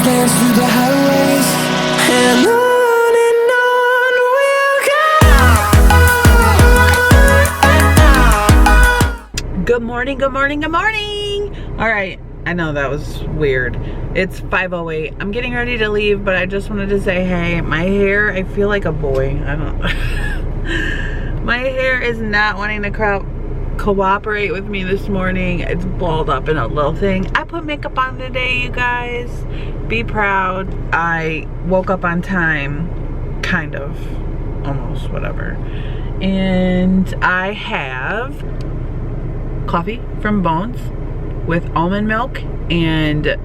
dance through the highways, and on we'll go. Good morning, good morning, good morning. All right, I know that was weird. It's 5:08. I'm getting ready to leave, but I just wanted to say, hey, my hair, I feel like a boy. I don't my hair is not wanting to cooperate with me this morning. It's balled up in a little thing. I put makeup on today, you guys. Be proud. I woke up on time, kind of, almost, whatever. And I have coffee from Bones with almond milk and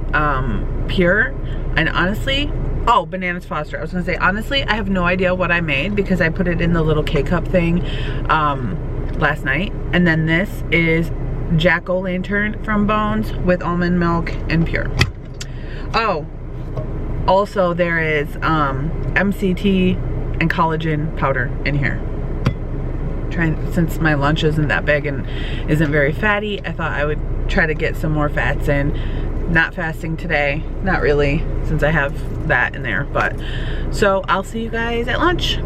pure, and honestly, oh, bananas Foster. I was gonna say, honestly, I have no idea what I made because I put it in the little K-cup thing last night. And then this is jack-o'-lantern from Bones with almond milk and pure. Oh, also there is MCT and collagen powder in here. Since my lunch isn't that big and isn't very fatty, I thought I would try to get some more fats in. Not fasting today, not really, since I have that in there, but so I'll see you guys at lunch.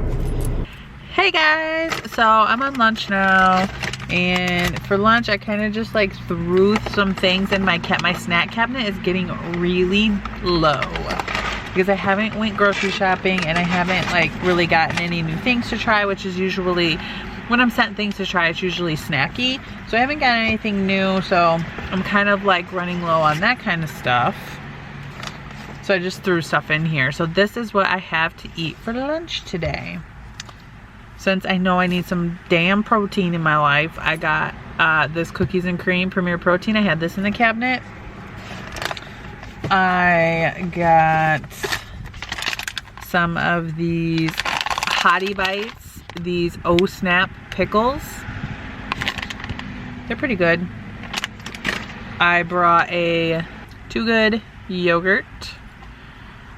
Hey guys, so I'm on lunch now, and for lunch I kind of just like threw some things in my snack cabinet. Is getting really low because I haven't went grocery shopping and I haven't like really gotten any new things to try, which is usually when I'm sent things to try, it's usually snacky. So I haven't gotten anything new, so I'm kind of like running low on that kind of stuff. So I just threw stuff in here. So this is what I have to eat for lunch today. Since I know I need some damn protein in my life, I got this cookies and cream Premier Protein. I had this in the cabinet. I got some of these Hottie Bites. These Oh Snap pickles. They're pretty good. I brought a Too Good yogurt,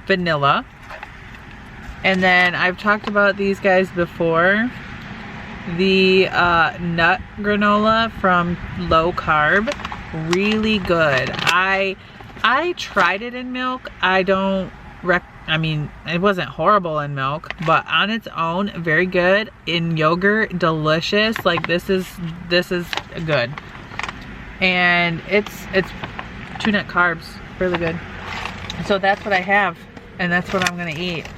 vanilla, and then I've talked about these guys before. The nut granola from Low Carb, really good. I tried it in milk. I mean, it wasn't horrible in milk, but on its own, very good. In yogurt, delicious. Like this is good. And it's 2 net carbs, really good. So that's what I have, and that's what I'm gonna eat.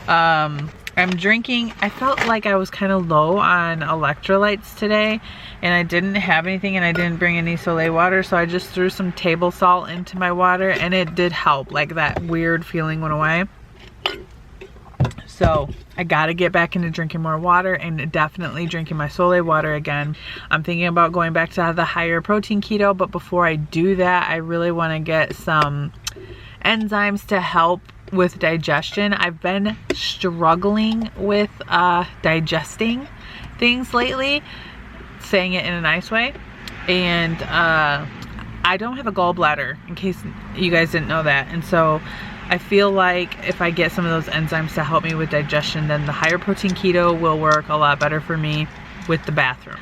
I'm drinking, I felt like I was kind of low on electrolytes today, and I didn't have anything, and I didn't bring any Soleil water, so I just threw some table salt into my water, and it did help. Like that weird feeling went away. So I gotta get back into drinking more water and definitely drinking my Soleil water again. I'm thinking about going back to the higher protein keto, but before I do that, I really wanna get some enzymes to help with digestion. I've been struggling with digesting things lately, saying it in a nice way, and I don't have a gallbladder, in case you guys didn't know that, and so I feel like if I get some of those enzymes to help me with digestion, then the higher protein keto will work a lot better for me with the bathroom.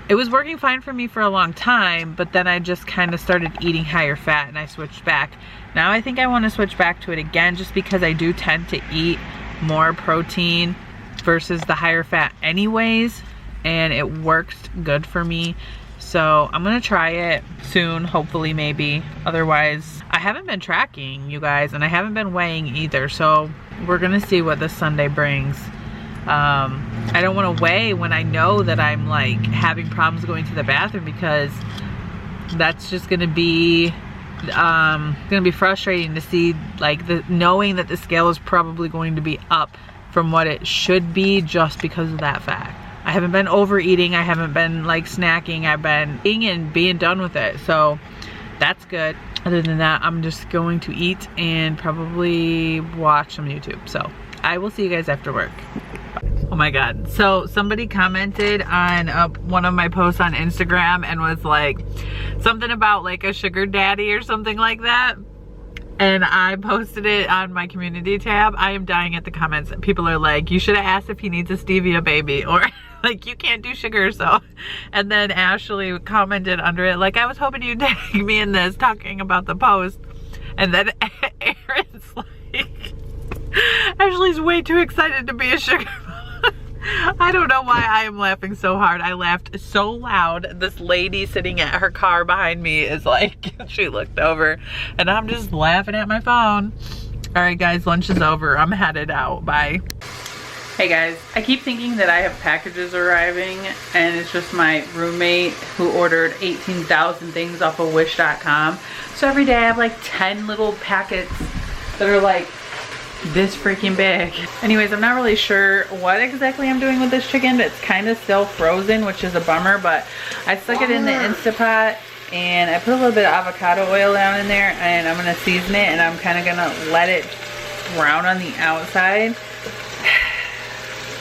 It was working fine for me for a long time, but then I just kind of started eating higher fat and I switched back. Now I think I want to switch back to it again, just because I do tend to eat more protein versus the higher fat anyways, and it works good for me. So I'm gonna try it soon, hopefully, maybe. Otherwise, I haven't been tracking, you guys, and I haven't been weighing either, so we're gonna see what this Sunday brings. I don't want to weigh when I know that I'm like having problems going to the bathroom, because that's just gonna be frustrating to see, like, knowing that the scale is probably going to be up from what it should be just because of that fact. I haven't been overeating, I haven't been like snacking, I've been eating and being done with it, so that's good. Other than that, I'm just going to eat and probably watch some YouTube. So I will see you guys after work. Oh my god, so somebody commented on one of my posts on Instagram and was like something about like a sugar daddy or something like that, and I posted it on my community tab. I am dying at the comments. People are like, you should have asked if he needs a stevia baby, or like, you can't do sugar, so. And then Ashley commented under it like, I was hoping you'd tag me in this talking about the post. And then Aaron's like, Ashley's way too excited to be a sugar mama. I don't know why I am laughing so hard. I laughed so loud. This lady sitting at her car behind me is like, she looked over and I'm just laughing at my phone. All right guys, lunch is over. I'm headed out. Bye. Hey guys, I keep thinking that I have packages arriving and it's just my roommate who ordered 18,000 things off of wish.com. So every day I have like 10 little packets that are like this freaking big. Anyways, I'm not really sure what exactly I'm doing with this chicken, but it's kind of still frozen, which is a bummer, but I stuck it in the Instapot and I put a little bit of avocado oil down in there and I'm gonna season it and I'm kind of gonna let it brown on the outside.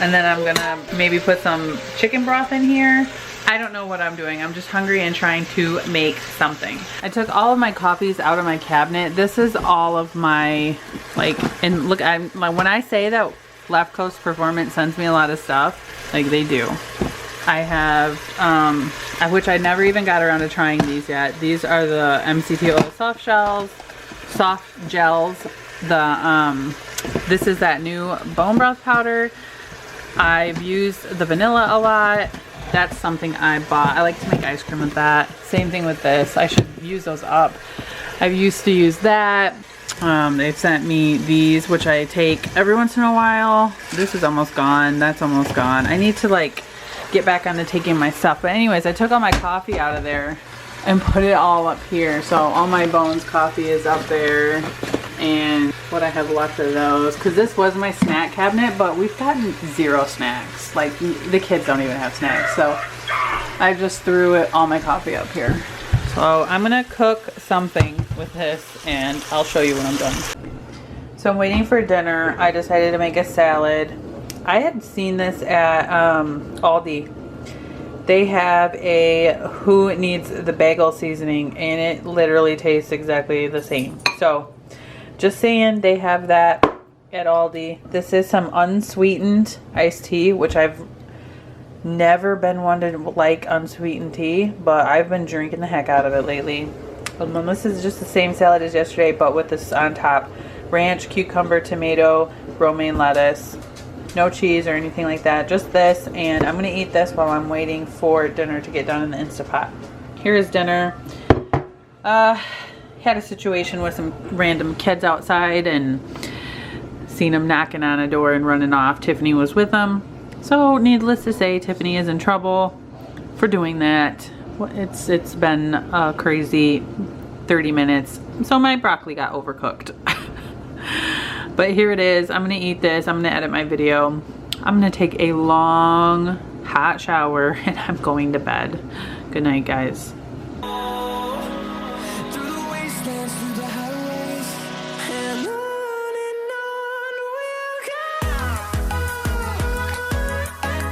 And then I'm gonna maybe put some chicken broth in here. I don't know what I'm doing. I'm just hungry and trying to make something. I took all of my coffees out of my cabinet. This is all of my, like, and look, when I say that Left Coast Performance sends me a lot of stuff, like they do. I have, which I never even got around to trying these yet. These are the MCT oil soft gels. This is that new bone broth powder. I've used the vanilla a lot. That's something I bought. I like to make ice cream with that. Same thing with this. I should use those up. I used to use that. They've sent me these, which I take every once in a while. This is almost gone. That's almost gone. I need to like get back onto taking my stuff. But anyways, I took all my coffee out of there and put it all up here. So all my Bones coffee is up there. And what I have left of those, because this was my snack cabinet, but we've gotten 0 snacks. Like the kids don't even have snacks, so I just threw all my coffee up here. So I'm gonna cook something with this and I'll show you when I'm done. So I'm waiting for dinner. I decided to make a salad. I had seen this at ALDI. They have a Who Needs the Bagel seasoning and it literally tastes exactly the same. So just saying, they have that at Aldi. This is some unsweetened iced tea, which I've never been one to like unsweetened tea, but I've been drinking the heck out of it lately. And then this is just the same salad as yesterday, but with this on top. Ranch, cucumber, tomato, romaine lettuce. No cheese or anything like that. Just this, and I'm going to eat this while I'm waiting for dinner to get done in the Instapot. Here is dinner. Had a situation with some random kids outside and seen them knocking on a door and running off. Tiffany was with them. So needless to say, Tiffany is in trouble for doing that. It's been a crazy 30 minutes. So my broccoli got overcooked. But here it is. I'm gonna eat this. I'm gonna edit my video. I'm gonna take a long hot shower and I'm going to bed. Good night, guys.